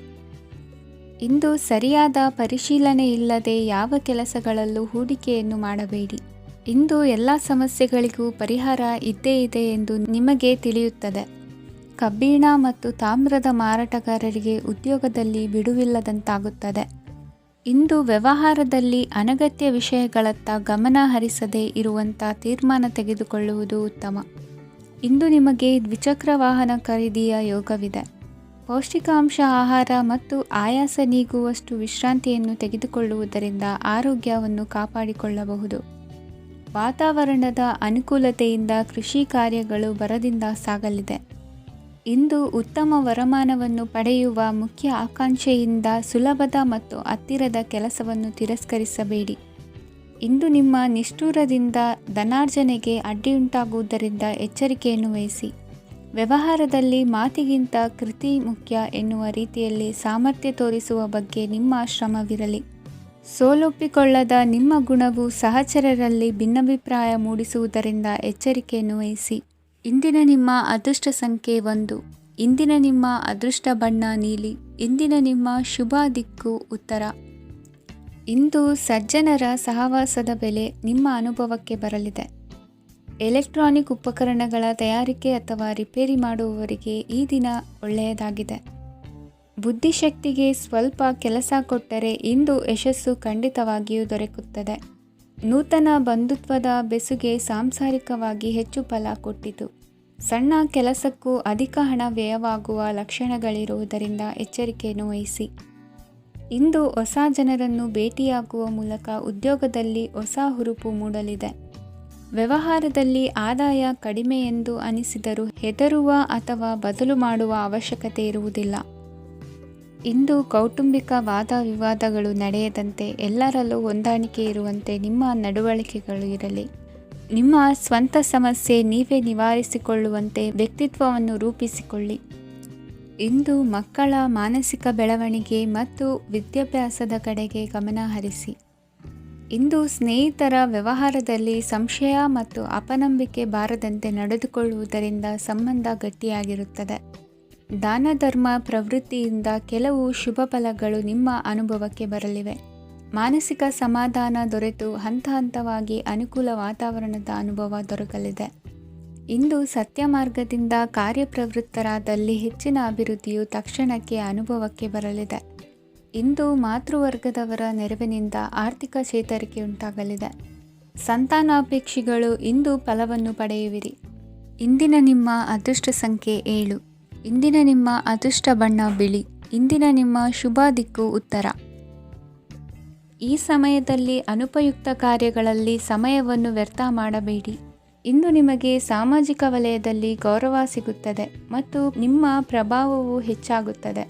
ಇಂದು ಸರಿಯಾದ ಪರಿಶೀಲನೆ ಇಲ್ಲದೆ ಯಾವ ಕೆಲಸಗಳಲ್ಲೂ ಹೂಡಿಕೆಯನ್ನು ಮಾಡಬೇಡಿ. ಇಂದು ಎಲ್ಲ ಸಮಸ್ಯೆಗಳಿಗೂ ಪರಿಹಾರ ಇದ್ದೇ ಇದೆ ಎಂದು ನಿಮಗೆ ತಿಳಿಯುತ್ತದೆ. ಕಬ್ಬಿಣ ಮತ್ತು ತಾಮ್ರದ ಮಾರಾಟಗಾರರಿಗೆ ಉದ್ಯೋಗದಲ್ಲಿ ಬಿಡುವಿಲ್ಲದಂತಾಗುತ್ತದೆ. ಇಂದು ವ್ಯವಹಾರದಲ್ಲಿ ಅನಗತ್ಯ ವಿಷಯಗಳತ್ತ ಗಮನ ಹರಿಸದೇ ಇರುವಂಥ ತೀರ್ಮಾನ ತೆಗೆದುಕೊಳ್ಳುವುದು ಉತ್ತಮ. ಇಂದು ನಿಮಗೆ ದ್ವಿಚಕ್ರ ವಾಹನ ಖರೀದಿಯ ಯೋಗವಿದೆ. ಪೌಷ್ಟಿಕಾಂಶ ಆಹಾರ ಮತ್ತು ಆಯಾಸ ನೀಗುವಷ್ಟು ವಿಶ್ರಾಂತಿಯನ್ನು ತೆಗೆದುಕೊಳ್ಳುವುದರಿಂದ ಆರೋಗ್ಯವನ್ನು ಕಾಪಾಡಿಕೊಳ್ಳಬಹುದು. ವಾತಾವರಣದ ಅನುಕೂಲತೆಯಿಂದ ಕೃಷಿ ಕಾರ್ಯಗಳು ಭರದಿಂದ ಸಾಗಲಿದೆ. ಇಂದು ಉತ್ತಮ ವರಮಾನವನ್ನು ಪಡೆಯುವ ಮುಖ್ಯ ಆಕಾಂಕ್ಷೆಯಿಂದ ಸುಲಭದ ಮತ್ತು ಹತ್ತಿರದ ಕೆಲಸವನ್ನು ತಿರಸ್ಕರಿಸಬೇಡಿ. ಇಂದು ನಿಮ್ಮ ನಿಷ್ಠುರದಿಂದ ಧನಾರ್ಜನೆಗೆ ಅಡ್ಡಿಯುಂಟಾಗುವುದರಿಂದ ಎಚ್ಚರಿಕೆಯನ್ನು ವಹಿಸಿ. ವ್ಯವಹಾರದಲ್ಲಿ ಮಾತಿಗಿಂತ ಕೃತಿ ಮುಖ್ಯ ಎನ್ನುವ ರೀತಿಯಲ್ಲಿ ಸಾಮರ್ಥ್ಯ ತೋರಿಸುವ ಬಗ್ಗೆ ನಿಮ್ಮ ಶ್ರಮವಿರಲಿ. ಸೋಲೊಪ್ಪಿಕೊಳ್ಳದ ನಿಮ್ಮ ಗುಣವು ಸಹಚರರಲ್ಲಿ ಭಿನ್ನಾಭಿಪ್ರಾಯ ಮೂಡಿಸುವುದರಿಂದ ಎಚ್ಚರಿಕೆಯನ್ನು ವಹಿಸಿ. ಇಂದಿನ ನಿಮ್ಮ ಅದೃಷ್ಟ ಸಂಖ್ಯೆ 1. ಇಂದಿನ ನಿಮ್ಮ ಅದೃಷ್ಟ ಬಣ್ಣ ನೀಲಿ. ಇಂದಿನ ನಿಮ್ಮ ಶುಭ ದಿಕ್ಕು ಉತ್ತರ. ಇಂದು ಸಜ್ಜನರ ಸಹವಾಸದ ಬೆಲೆ ನಿಮ್ಮ ಅನುಭವಕ್ಕೆ ಬರಲಿದೆ. ಎಲೆಕ್ಟ್ರಾನಿಕ್ ಉಪಕರಣಗಳ ತಯಾರಿಕೆ ಅಥವಾ ರಿಪೇರಿ ಮಾಡುವವರಿಗೆ ಈ ದಿನ ಒಳ್ಳೆಯದಾಗಿದೆ. ಬುದ್ಧಿಶಕ್ತಿಗೆ ಸ್ವಲ್ಪ ಕೆಲಸ ಕೊಟ್ಟರೆ ಇಂದು ಯಶಸ್ಸು ಖಂಡಿತವಾಗಿಯೂ ದೊರಕುತ್ತದೆ. ನೂತನ ಬಂಧುತ್ವದ ಬೆಸುಗೆ ಸಾಂಸಾರಿಕವಾಗಿ ಹೆಚ್ಚು ಫಲ ಕೊಟ್ಟಿತು. ಸಣ್ಣ ಕೆಲಸಕ್ಕೂ ಅಧಿಕ ಹಣ ವ್ಯಯವಾಗುವ ಲಕ್ಷಣಗಳಿರುವುದರಿಂದ ಎಚ್ಚರಿಕೆಯನ್ನು ವಹಿಸಿ. ಇಂದು ಹೊಸ ಜನರನ್ನು ಭೇಟಿಯಾಗುವ ಮೂಲಕ ಉದ್ಯೋಗದಲ್ಲಿ ಹೊಸ ಹುರುಪು ಮೂಡಲಿದೆ. ವ್ಯವಹಾರದಲ್ಲಿ ಆದಾಯ ಕಡಿಮೆ ಎಂದು ಅನಿಸಿದರೂ ಹೆದರುವ ಅಥವಾ ಬದಲು ಮಾಡುವ ಅವಶ್ಯಕತೆ ಇರುವುದಿಲ್ಲ. ಇಂದು ಕೌಟುಂಬಿಕ ವಾದ ವಿವಾದಗಳು ನಡೆಯದಂತೆ ಎಲ್ಲರಲ್ಲೂ ಹೊಂದಾಣಿಕೆ ಇರುವಂತೆ ನಿಮ್ಮ ನಡವಳಿಕೆಗಳು ಇರಲಿ. ನಿಮ್ಮ ಸ್ವಂತ ಸಮಸ್ಯೆ ನೀವೇ ನಿವಾರಿಸಿಕೊಳ್ಳುವಂತೆ ವ್ಯಕ್ತಿತ್ವವನ್ನು ರೂಪಿಸಿಕೊಳ್ಳಿ. ಇಂದು ಮಕ್ಕಳ ಮಾನಸಿಕ ಬೆಳವಣಿಗೆ ಮತ್ತು ವಿದ್ಯಾಭ್ಯಾಸದ ಕಡೆಗೆ ಗಮನ ಹರಿಸಿ. ಇಂದು ಸ್ನೇಹಿತರ ವ್ಯವಹಾರದಲ್ಲಿ ಸಂಶಯ ಮತ್ತು ಅಪನಂಬಿಕೆ ಬಾರದಂತೆ ನಡೆದುಕೊಳ್ಳುವುದರಿಂದ ಸಂಬಂಧ ಗಟ್ಟಿಯಾಗಿರುತ್ತದೆ. ದಾನ ಧರ್ಮ ಪ್ರವೃತ್ತಿಯಿಂದ ಕೆಲವು ಶುಭ ಫಲಗಳು ನಿಮ್ಮ ಅನುಭವಕ್ಕೆ ಬರಲಿವೆ. ಮಾನಸಿಕ ಸಮಾಧಾನ ದೊರೆತು ಹಂತ ಹಂತವಾಗಿ ಅನುಕೂಲ ವಾತಾವರಣದ ಅನುಭವ ದೊರಕಲಿದೆ. ಇಂದು ಸತ್ಯ ಮಾರ್ಗದಿಂದ ಕಾರ್ಯಪ್ರವೃತ್ತರಾದಲ್ಲಿ ಹೆಚ್ಚಿನ ಅಭಿವೃದ್ಧಿಯು ತಕ್ಷಣಕ್ಕೆ ಅನುಭವಕ್ಕೆ ಬರಲಿದೆ. ಇಂದು ಮಾತೃವರ್ಗದವರ ನೆರವಿನಿಂದ ಆರ್ಥಿಕ ಚೇತರಿಕೆ ಉಂಟಾಗಲಿದೆ. ಸಂತಾನಾಪೇಕ್ಷಿಗಳು ಇಂದು ಫಲವನ್ನು ಪಡೆಯುವಿರಿ. ಇಂದಿನ ನಿಮ್ಮ ಅದೃಷ್ಟ ಸಂಖ್ಯೆ 7. ಇಂದಿನ ನಿಮ್ಮ ಅದೃಷ್ಟ ಬಣ್ಣ ಬಿಳಿ. ಇಂದಿನ ನಿಮ್ಮ ಶುಭ ದಿಕ್ಕು ಉತ್ತರ. ಈ ಸಮಯದಲ್ಲಿ ಅನುಪಯುಕ್ತ ಕಾರ್ಯಗಳಲ್ಲಿ ಸಮಯವನ್ನು ವ್ಯರ್ಥ ಮಾಡಬೇಡಿ. ಇಂದು ನಿಮಗೆ ಸಾಮಾಜಿಕ ವಲಯದಲ್ಲಿ ಗೌರವ ಸಿಗುತ್ತದೆ ಮತ್ತು ನಿಮ್ಮ ಪ್ರಭಾವವು ಹೆಚ್ಚಾಗುತ್ತದೆ.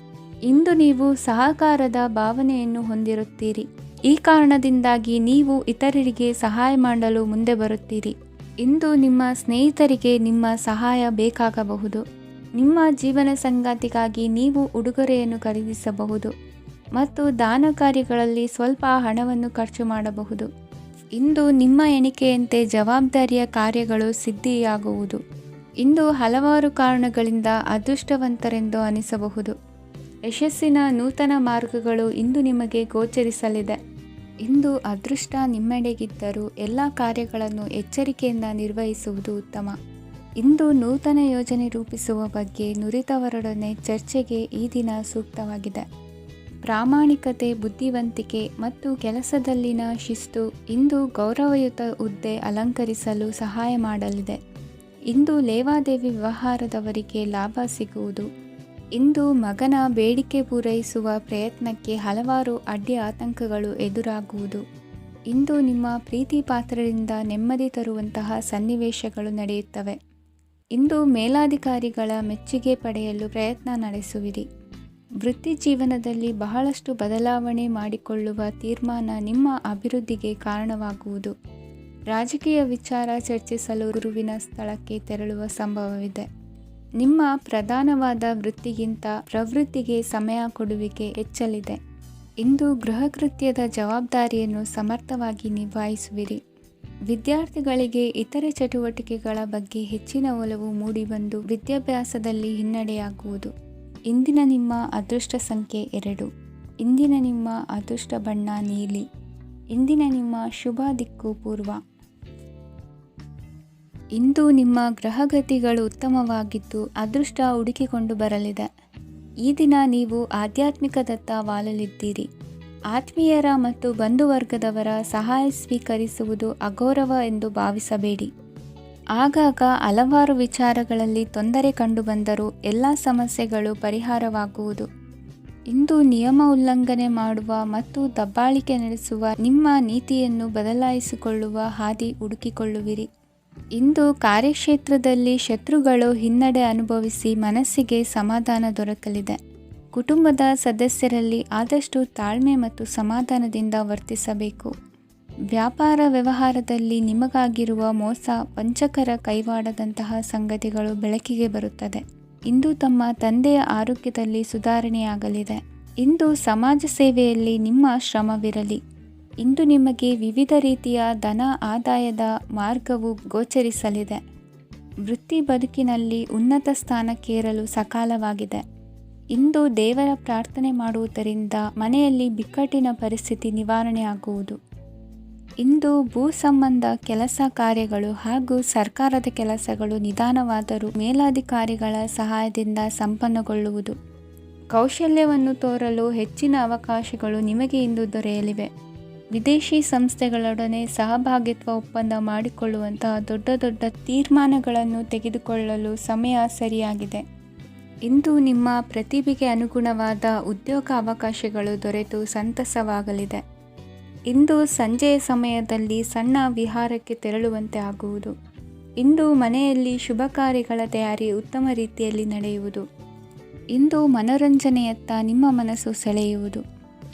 ಇಂದು ನೀವು ಸಹಕಾರದ ಭಾವನೆಯನ್ನು ಹೊಂದಿರುತ್ತೀರಿ. ಈ ಕಾರಣದಿಂದಾಗಿ ನೀವು ಇತರರಿಗೆ ಸಹಾಯ ಮಾಡಲು ಮುಂದೆ ಬರುತ್ತೀರಿ. ಇಂದು ನಿಮ್ಮ ಸ್ನೇಹಿತರಿಗೆ ನಿಮ್ಮ ಸಹಾಯ ಬೇಕಾಗಬಹುದು. ನಿಮ್ಮ ಜೀವನ ಸಂಗಾತಿಗಾಗಿ ನೀವು ಉಡುಗೊರೆಯನ್ನು ಖರೀದಿಸಬಹುದು ಮತ್ತು ದಾನ ಕಾರ್ಯಗಳಲ್ಲಿ ಸ್ವಲ್ಪ ಹಣವನ್ನು ಖರ್ಚು ಮಾಡಬಹುದು. ಇಂದು ನಿಮ್ಮ ಎಣಿಕೆಯಂತೆ ಜವಾಬ್ದಾರಿಯ ಕಾರ್ಯಗಳು ಸಿದ್ಧಿಯಾಗುವುದು. ಇಂದು ಹಲವಾರು ಕಾರಣಗಳಿಂದ ಅದೃಷ್ಟವಂತರೆಂದು ಅನಿಸಬಹುದು. ಯಶಸ್ಸಿನ ನೂತನ ಮಾರ್ಗಗಳು ಇಂದು ನಿಮಗೆ ಗೋಚರಿಸಲಿದೆ. ಇಂದು ಅದೃಷ್ಟ ನಿಮ್ಮೆಡೆಗಿದ್ದರೂ ಎಲ್ಲ ಕಾರ್ಯಗಳನ್ನು ಎಚ್ಚರಿಕೆಯಿಂದ ನಿರ್ವಹಿಸುವುದು ಉತ್ತಮ. ಇಂದು ನೂತನ ಯೋಜನೆ ರೂಪಿಸುವ ಬಗ್ಗೆ ನುರಿತವರೊಡನೆ ಚರ್ಚೆಗೆ ಈ ದಿನ ಸೂಕ್ತವಾಗಿದೆ. ಪ್ರಾಮಾಣಿಕತೆ, ಬುದ್ಧಿವಂತಿಕೆ ಮತ್ತು ಕೆಲಸದಲ್ಲಿನ ಶಿಸ್ತು ಇಂದು ಗೌರವಯುತ ಹುದ್ದೆ ಅಲಂಕರಿಸಲು ಸಹಾಯ ಮಾಡಲಿದೆ. ಇಂದು ಲೇವಾದೇವಿ ವ್ಯವಹಾರದವರಿಗೆ ಲಾಭ ಸಿಗುವುದು. ಇಂದು ಮಗನ ಬೇಡಿಕೆ ಪೂರೈಸುವ ಪ್ರಯತ್ನಕ್ಕೆ ಹಲವಾರು ಅಡ್ಡಿ ಆತಂಕಗಳು ಎದುರಾಗುವುದು. ಇಂದು ನಿಮ್ಮ ಪ್ರೀತಿ ಪಾತ್ರರಿಂದ ನೆಮ್ಮದಿ ತರುವಂತಹ ಸನ್ನಿವೇಶಗಳು ನಡೆಯುತ್ತವೆ. ಇಂದು ಮೇಲಾಧಿಕಾರಿಗಳ ಮೆಚ್ಚುಗೆ ಪಡೆಯಲು ಪ್ರಯತ್ನ ನಡೆಸುವಿರಿ. ವೃತ್ತಿ ಜೀವನದಲ್ಲಿ ಬಹಳಷ್ಟು ಬದಲಾವಣೆ ಮಾಡಿಕೊಳ್ಳುವ ತೀರ್ಮಾನ ನಿಮ್ಮ ಅಭಿವೃದ್ಧಿಗೆ ಕಾರಣವಾಗುವುದು. ರಾಜಕೀಯ ವಿಚಾರ ಚರ್ಚಿಸಲು ಗುರುವಿನ ಸ್ಥಳಕ್ಕೆ ತೆರಳುವ ಸಂಭವವಿದೆ. ನಿಮ್ಮ ಪ್ರಧಾನವಾದ ವೃತ್ತಿಗಿಂತ ಪ್ರವೃತ್ತಿಗೆ ಸಮಯ ಕೊಡುವಿಕೆ ಹೆಚ್ಚಲಿದೆ. ಇಂದು ಗೃಹ ಕೃತ್ಯದ ಜವಾಬ್ದಾರಿಯನ್ನು ಸಮರ್ಥವಾಗಿ ನಿಭಾಯಿಸುವಿರಿ. ವಿದ್ಯಾರ್ಥಿಗಳಿಗೆ ಇತರೆ ಚಟುವಟಿಕೆಗಳ ಬಗ್ಗೆ ಹೆಚ್ಚಿನ ಒಲವು ಮೂಡಿಬಂದು ವಿದ್ಯಾಭ್ಯಾಸದಲ್ಲಿ ಹಿನ್ನಡೆಯಾಗುವುದು. ಇಂದಿನ ನಿಮ್ಮ ಅದೃಷ್ಟ ಸಂಖ್ಯೆ 2. ಇಂದಿನ ನಿಮ್ಮ ಅದೃಷ್ಟ ಬಣ್ಣ ನೀಲಿ. ಇಂದಿನ ನಿಮ್ಮ ಶುಭ ದಿಕ್ಕು ಪೂರ್ವ. ಇಂದು ನಿಮ್ಮ ಗ್ರಹಗತಿಗಳು ಉತ್ತಮವಾಗಿದ್ದು ಅದೃಷ್ಟ ಹುಡುಕಿಕೊಂಡು ಬರಲಿದೆ. ಈ ದಿನ ನೀವು ಆಧ್ಯಾತ್ಮಿಕದತ್ತ ವಾಲಲಿದ್ದೀರಿ. ಆತ್ಮೀಯರ ಮತ್ತು ಬಂಧುವರ್ಗದವರ ಸಹಾಯ ಸ್ವೀಕರಿಸುವುದು ಅಗೌರವ ಎಂದು ಭಾವಿಸಬೇಡಿ. ಆಗಾಗ ಹಲವಾರು ವಿಚಾರಗಳಲ್ಲಿ ತೊಂದರೆ ಕಂಡುಬಂದರೂ ಎಲ್ಲ ಸಮಸ್ಯೆಗಳು ಪರಿಹಾರವಾಗುವುದು. ಇಂದು ನಿಯಮ ಉಲ್ಲಂಘನೆ ಮಾಡುವ ಮತ್ತು ದಬ್ಬಾಳಿಕೆ ನಡೆಸುವ ನಿಮ್ಮ ನೀತಿಯನ್ನು ಬದಲಾಯಿಸಿಕೊಳ್ಳುವ ಹಾದಿ ಹುಡುಕಿಕೊಳ್ಳುವಿರಿ. ಇಂದು ಕಾರ್ಯಕ್ಷೇತ್ರದಲ್ಲಿ ಶತ್ರುಗಳು ಹಿನ್ನಡೆ ಅನುಭವಿಸಿ ಮನಸ್ಸಿಗೆ ಸಮಾಧಾನ ದೊರಕಲಿದೆ. ಕುಟುಂಬದ ಸದಸ್ಯರಲ್ಲಿ ಆದಷ್ಟು ತಾಳ್ಮೆ ಮತ್ತು ಸಮಾಧಾನದಿಂದ ವರ್ತಿಸಬೇಕು. ವ್ಯಾಪಾರ ವ್ಯವಹಾರದಲ್ಲಿ ನಿಮಗಾಗಿರುವ ಮೋಸ, ವಂಚಕರ ಕೈವಾಡದಂತಹ ಸಂಗತಿಗಳು ಬೆಳಕಿಗೆ ಬರುತ್ತದೆ. ಇಂದು ತಮ್ಮ ತಂದೆಯ ಆರೋಗ್ಯದಲ್ಲಿ ಸುಧಾರಣೆಯಾಗಲಿದೆ. ಇಂದು ಸಮಾಜ ಸೇವೆಯಲ್ಲಿ ನಿಮ್ಮ ಶ್ರಮವಿರಲಿ. ಇಂದು ನಿಮಗೆ ವಿವಿಧ ರೀತಿಯ ಧನ ಆದಾಯದ ಮಾರ್ಗವು ಗೋಚರಿಸಲಿದೆ. ವೃತ್ತಿ ಬದುಕಿನಲ್ಲಿ ಉನ್ನತ ಸ್ಥಾನಕ್ಕೇರಲು ಸಕಾಲವಾಗಿದೆ. ಇಂದು ದೇವರ ಪ್ರಾರ್ಥನೆ ಮಾಡುವುದರಿಂದ ಮನೆಯಲ್ಲಿ ಬಿಕ್ಕಟ್ಟಿನ ಪರಿಸ್ಥಿತಿ ನಿವಾರಣೆಯಾಗುವುದು. ಇಂದು ಭೂ ಸಂಬಂಧ ಕೆಲಸ ಕಾರ್ಯಗಳು ಹಾಗೂ ಸರ್ಕಾರದ ಕೆಲಸಗಳು ನಿಧಾನವಾದರೂ ಮೇಲಾಧಿಕಾರಿಗಳ ಸಹಾಯದಿಂದ ಸಂಪನ್ನಗೊಳ್ಳುವುದು. ಕೌಶಲ್ಯವನ್ನು ತೋರಲು ಹೆಚ್ಚಿನ ಅವಕಾಶಗಳು ನಿಮಗೆ ಇಂದು ದೊರೆಯಲಿವೆ. ವಿದೇಶಿ ಸಂಸ್ಥೆಗಳೊಡನೆ ಸಹಭಾಗಿತ್ವ ಒಪ್ಪಂದ ಮಾಡಿಕೊಳ್ಳುವಂತಹ ದೊಡ್ಡ ದೊಡ್ಡ ತೀರ್ಮಾನಗಳನ್ನು ತೆಗೆದುಕೊಳ್ಳಲು ಸಮಯ ಸರಿಯಾಗಿದೆ. ಇಂದು ನಿಮ್ಮ ಪ್ರತಿಭೆಗೆ ಅನುಗುಣವಾದ ಉದ್ಯೋಗ ಅವಕಾಶಗಳು ದೊರೆತು ಸಂತಸವಾಗಲಿದೆ. ಇಂದು ಸಂಜೆಯ ಸಮಯದಲ್ಲಿ ಸಣ್ಣ ವಿಹಾರಕ್ಕೆ ತೆರಳುವಂತೆ ಆಗುವುದು. ಇಂದು ಮನೆಯಲ್ಲಿ ಶುಭ ಕಾರ್ಯಗಳ ತಯಾರಿ ಉತ್ತಮ ರೀತಿಯಲ್ಲಿ ನಡೆಯುವುದು. ಇಂದು ಮನೋರಂಜನೆಯತ್ತ ನಿಮ್ಮ ಮನಸ್ಸು ಸೆಳೆಯುವುದು.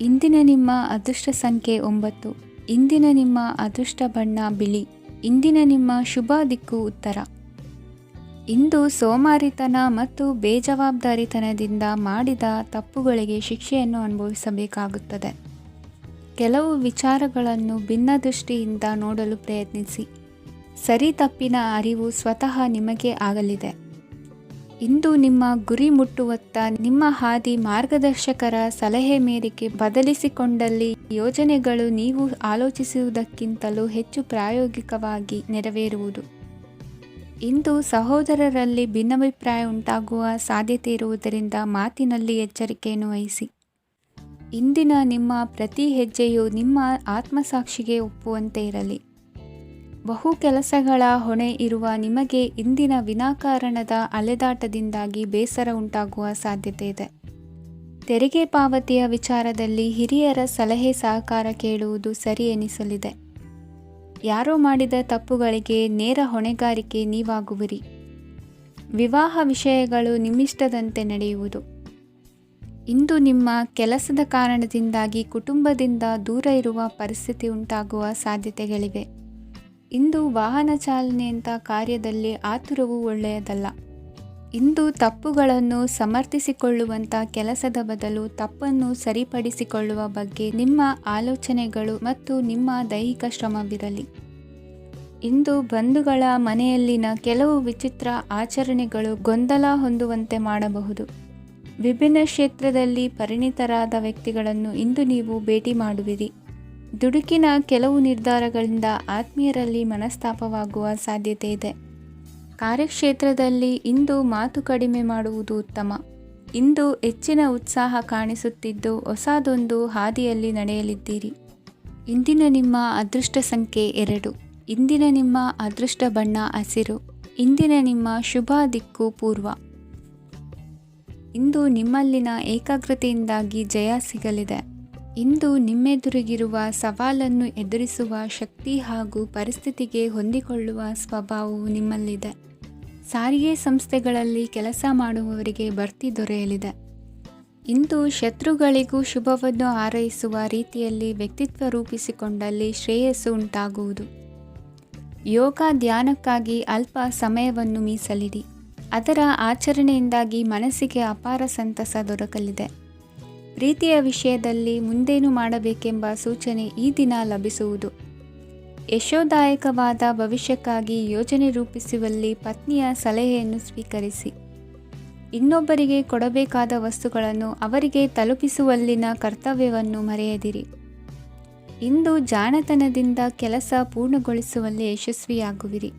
ಇಂದಿನ ನಿಮ್ಮ ಅದೃಷ್ಟ ಸಂಖ್ಯೆ 9. ಇಂದಿನ ನಿಮ್ಮ ಅದೃಷ್ಟ ಬಣ್ಣ ಬಿಳಿ. ಇಂದಿನ ನಿಮ್ಮ ಶುಭ ದಿಕ್ಕು ಉತ್ತರ. ಇಂದು ಸೋಮಾರಿತನ ಮತ್ತು ಬೇಜವಾಬ್ದಾರಿತನದಿಂದ ಮಾಡಿದ ತಪ್ಪುಗಳಿಗೆ ಶಿಕ್ಷೆಯನ್ನು ಅನುಭವಿಸಬೇಕಾಗುತ್ತದೆ. ಕೆಲವು ವಿಚಾರಗಳನ್ನು ಭಿನ್ನ ದೃಷ್ಟಿಯಿಂದ ನೋಡಲು ಪ್ರಯತ್ನಿಸಿ. ಸರಿ ತಪ್ಪಿನ ಅರಿವು ಸ್ವತಃ ನಿಮಗೆ ಆಗಲಿದೆ. ಇಂದು ನಿಮ್ಮ ಗುರಿ ಮುಟ್ಟುವತ್ತ ನಿಮ್ಮ ಹಾದಿ ಮಾರ್ಗದರ್ಶಕರ ಸಲಹೆ ಮೇರೆಗೆ ಬದಲಿಸಿಕೊಂಡಲ್ಲಿ ಯೋಜನೆಗಳು ನೀವು ಆಲೋಚಿಸುವುದಕ್ಕಿಂತಲೂ ಹೆಚ್ಚು ಪ್ರಾಯೋಗಿಕವಾಗಿ ನೆರವೇರುವುದು. ಇಂದು ಸಹೋದರರಲ್ಲಿ ಭಿನ್ನಾಭಿಪ್ರಾಯ ಉಂಟಾಗುವ ಸಾಧ್ಯತೆ ಇರುವುದರಿಂದ ಮಾತಿನಲ್ಲಿ ಎಚ್ಚರಿಕೆಯನ್ನು ವಹಿಸಿ. ಇಂದಿನ ನಿಮ್ಮ ಪ್ರತಿ ಹೆಜ್ಜೆಯು ನಿಮ್ಮ ಆತ್ಮಸಾಕ್ಷಿಗೆ ಒಪ್ಪುವಂತೆ ಇರಲಿ. ಬಹು ಕೆಲಸಗಳ ಹೊಣೆ ಇರುವ ನಿಮಗೆ ಇಂದಿನ ವಿನಾಕಾರಣದ ಅಲೆದಾಟದಿಂದಾಗಿ ಬೇಸರ ಉಂಟಾಗುವ ಸಾಧ್ಯತೆ ಇದೆ. ತೆರಿಗೆ ಪಾವತಿಯ ವಿಚಾರದಲ್ಲಿ ಹಿರಿಯರ ಸಲಹೆ ಸಹಕಾರ ಕೇಳುವುದು ಸರಿ ಎನಿಸಲಿದೆ. ಯಾರೋ ಮಾಡಿದ ತಪ್ಪುಗಳಿಗೆ ನೇರ ಹೊಣೆಗಾರಿಕೆ ನೀವಾಗುವಿರಿ. ವಿವಾಹ ವಿಷಯಗಳು ನಿಮ್ಮಿಷ್ಟದಂತೆ ನಡೆಯುವುದು. ಇಂದು ನಿಮ್ಮ ಕೆಲಸದ ಕಾರಣದಿಂದಾಗಿ ಕುಟುಂಬದಿಂದ ದೂರ ಇರುವ ಪರಿಸ್ಥಿತಿ ಉಂಟಾಗುವ ಸಾಧ್ಯತೆಗಳಿವೆ. ಇಂದು ವಾಹನ ಚಾಲನೆಯಂಥ ಕಾರ್ಯದಲ್ಲಿ ಆತುರವು ಒಳ್ಳೆಯದಲ್ಲ. ಇಂದು ತಪ್ಪುಗಳನ್ನು ಸಮರ್ಥಿಸಿಕೊಳ್ಳುವಂಥ ಕೆಲಸದ ಬದಲು ತಪ್ಪನ್ನು ಸರಿಪಡಿಸಿಕೊಳ್ಳುವ ಬಗ್ಗೆ ನಿಮ್ಮ ಆಲೋಚನೆಗಳು ಮತ್ತು ನಿಮ್ಮ ದೈಹಿಕ ಶ್ರಮವಿರಲಿ. ಇಂದು ಬಂಧುಗಳ ಮನೆಯಲ್ಲಿನ ಕೆಲವು ವಿಚಿತ್ರ ಆಚರಣೆಗಳು ಗೊಂದಲ ಹೊಂದುವಂತೆ ಮಾಡಬಹುದು. ವಿಭಿನ್ನ ಕ್ಷೇತ್ರದಲ್ಲಿ ಪರಿಣಿತರಾದ ವ್ಯಕ್ತಿಗಳನ್ನು ಇಂದು ನೀವು ಭೇಟಿ ಮಾಡುವಿರಿ. ದುಡುಕಿನ ಕೆಲವು ನಿರ್ಧಾರಗಳಿಂದ ಆತ್ಮೀಯರಲ್ಲಿ ಮನಸ್ತಾಪವಾಗುವ ಸಾಧ್ಯತೆ ಇದೆ. ಕಾರ್ಯಕ್ಷೇತ್ರದಲ್ಲಿ ಇಂದು ಮಾತು ಕಡಿಮೆ ಮಾಡುವುದು ಉತ್ತಮ. ಇಂದು ಹೆಚ್ಚಿನ ಉತ್ಸಾಹ ಕಾಣಿಸುತ್ತಿದ್ದು ಹೊಸದೊಂದು ಹಾದಿಯಲ್ಲಿ ನಡೆಯಲಿದ್ದೀರಿ. ಇಂದಿನ ನಿಮ್ಮ ಅದೃಷ್ಟ ಸಂಖ್ಯೆ 2. ಇಂದಿನ ನಿಮ್ಮ ಅದೃಷ್ಟ ಬಣ್ಣ ಹಸಿರು. ಇಂದಿನ ನಿಮ್ಮ ಶುಭ ದಿಕ್ಕು ಪೂರ್ವ. ಇಂದು ನಿಮ್ಮಲ್ಲಿನ ಏಕಾಗ್ರತೆಯಿಂದಾಗಿ ಜಯ ಸಿಗಲಿದೆ. ಇಂದು ನಿಮ್ಮೆದುರಿಗಿರುವ ಸವಾಲನ್ನು ಎದುರಿಸುವ ಶಕ್ತಿ ಹಾಗೂ ಪರಿಸ್ಥಿತಿಗೆ ಹೊಂದಿಕೊಳ್ಳುವ ಸ್ವಭಾವವು ನಿಮ್ಮಲ್ಲಿದೆ. ಸಾರಿಗೆ ಸಂಸ್ಥೆಗಳಲ್ಲಿ ಕೆಲಸ ಮಾಡುವವರಿಗೆ ಬಡ್ತಿ ದೊರೆಯಲಿದೆ. ಇಂದು ಶತ್ರುಗಳಿಗೂ ಶುಭವನ್ನು ಹಾರೈಸುವ ರೀತಿಯಲ್ಲಿ ವ್ಯಕ್ತಿತ್ವ ರೂಪಿಸಿಕೊಂಡಲ್ಲಿ ಶ್ರೇಯಸ್ಸು ಉಂಟಾಗುವುದು. ಯೋಗ ಧ್ಯಾನಕ್ಕಾಗಿ ಅಲ್ಪ ಸಮಯವನ್ನು ಮೀಸಲಿಡಿ. ಅದರ ಆಚರಣೆಯಿಂದಾಗಿ ಮನಸ್ಸಿಗೆ ಅಪಾರ ಸಂತಸ ದೊರಕಲಿದೆ. ಪ್ರೀತಿಯ ವಿಷಯದಲ್ಲಿ ಮುಂದೇನು ಮಾಡಬೇಕೆಂಬ ಸೂಚನೆ ಈ ದಿನ ಲಭಿಸುವುದು. ಯಶೋದಾಯಕವಾದ ಭವಿಷ್ಯಕ್ಕಾಗಿ ಯೋಜನೆ ರೂಪಿಸುವಲ್ಲಿ ಪತ್ನಿಯ ಸಲಹೆಯನ್ನು ಸ್ವೀಕರಿಸಿ. ಇನ್ನೊಬ್ಬರಿಗೆ ಕೊಡಬೇಕಾದ ವಸ್ತುಗಳನ್ನು ಅವರಿಗೆ ತಲುಪಿಸುವಲ್ಲಿನ ಕರ್ತವ್ಯವನ್ನು ಮರೆಯದಿರಿ. ಇಂದು ಜಾಣತನದಿಂದ ಕೆಲಸ ಪೂರ್ಣಗೊಳಿಸುವಲ್ಲಿ ಯಶಸ್ವಿಯಾಗುವಿರಿ.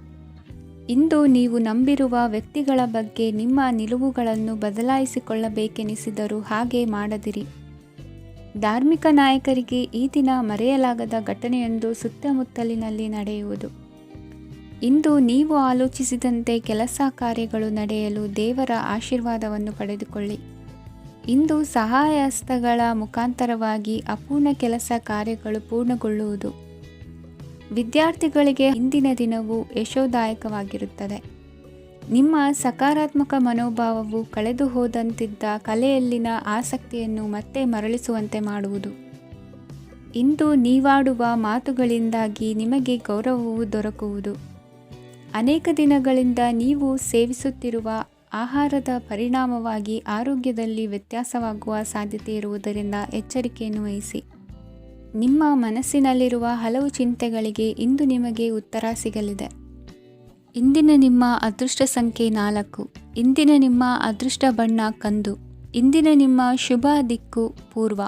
ಇಂದು ನೀವು ನಂಬಿರುವ ವ್ಯಕ್ತಿಗಳ ಬಗ್ಗೆ ನಿಮ್ಮ ನಿಲುವುಗಳನ್ನು ಬದಲಾಯಿಸಿಕೊಳ್ಳಬೇಕೆನಿಸಿದರೂ ಹಾಗೆ ಮಾಡದಿರಿ. ಧಾರ್ಮಿಕ ನಾಯಕರಿಗೆ ಈ ದಿನ ಮರೆಯಲಾಗದ ಘಟನೆಯೊಂದು ಸುತ್ತಮುತ್ತಲಿನಲ್ಲಿ ನಡೆಯುವುದು. ಇಂದು ನೀವು ಆಲೋಚಿಸಿದಂತೆ ಕೆಲಸ ಕಾರ್ಯಗಳು ನಡೆಯಲು ದೇವರ ಆಶೀರ್ವಾದವನ್ನು ಪಡೆದುಕೊಳ್ಳಿ. ಇಂದು ಸಹಾಯ ಹಸ್ತಗಳ ಮುಖಾಂತರವಾಗಿ ಅಪೂರ್ಣ ಕೆಲಸ ಕಾರ್ಯಗಳು ಪೂರ್ಣಗೊಳ್ಳುವುದು. ವಿದ್ಯಾರ್ಥಿಗಳಿಗೆ ಇಂದಿನ ದಿನವು ಯಶೋದಾಯಕವಾಗಿರುತ್ತದೆ. ನಿಮ್ಮ ಸಕಾರಾತ್ಮಕ ಮನೋಭಾವವು ಕಳೆದು ಹೋದಂತಿದ್ದ ಕಲೆಯಲ್ಲಿನ ಆಸಕ್ತಿಯನ್ನು ಮತ್ತೆ ಮರಳಿಸುವಂತೆ ಮಾಡುವುದು. ಇಂದು ನೀವಾಡುವ ಮಾತುಗಳಿಂದಾಗಿ ನಿಮಗೆ ಗೌರವವು ದೊರಕುವುದು. ಅನೇಕ ದಿನಗಳಿಂದ ನೀವು ಸೇವಿಸುತ್ತಿರುವ ಆಹಾರದ ಪರಿಣಾಮವಾಗಿ ಆರೋಗ್ಯದಲ್ಲಿ ವ್ಯತ್ಯಾಸವಾಗುವ ಸಾಧ್ಯತೆ ಇರುವುದರಿಂದ ಎಚ್ಚರಿಕೆಯನ್ನು ವಹಿಸಿ. ನಿಮ್ಮ ಮನಸ್ಸಿನಲ್ಲಿರುವ ಹಲವು ಚಿಂತೆಗಳಿಗೆ ಇಂದು ನಿಮಗೆ ಉತ್ತರ ಸಿಗಲಿದೆ. ಇಂದಿನ ನಿಮ್ಮ ಅದೃಷ್ಟ ಸಂಖ್ಯೆ 4. ಇಂದಿನ ನಿಮ್ಮ ಅದೃಷ್ಟ ಬಣ್ಣ ಕಂದು. ಇಂದಿನ ನಿಮ್ಮ ಶುಭ ದಿಕ್ಕು ಪೂರ್ವ.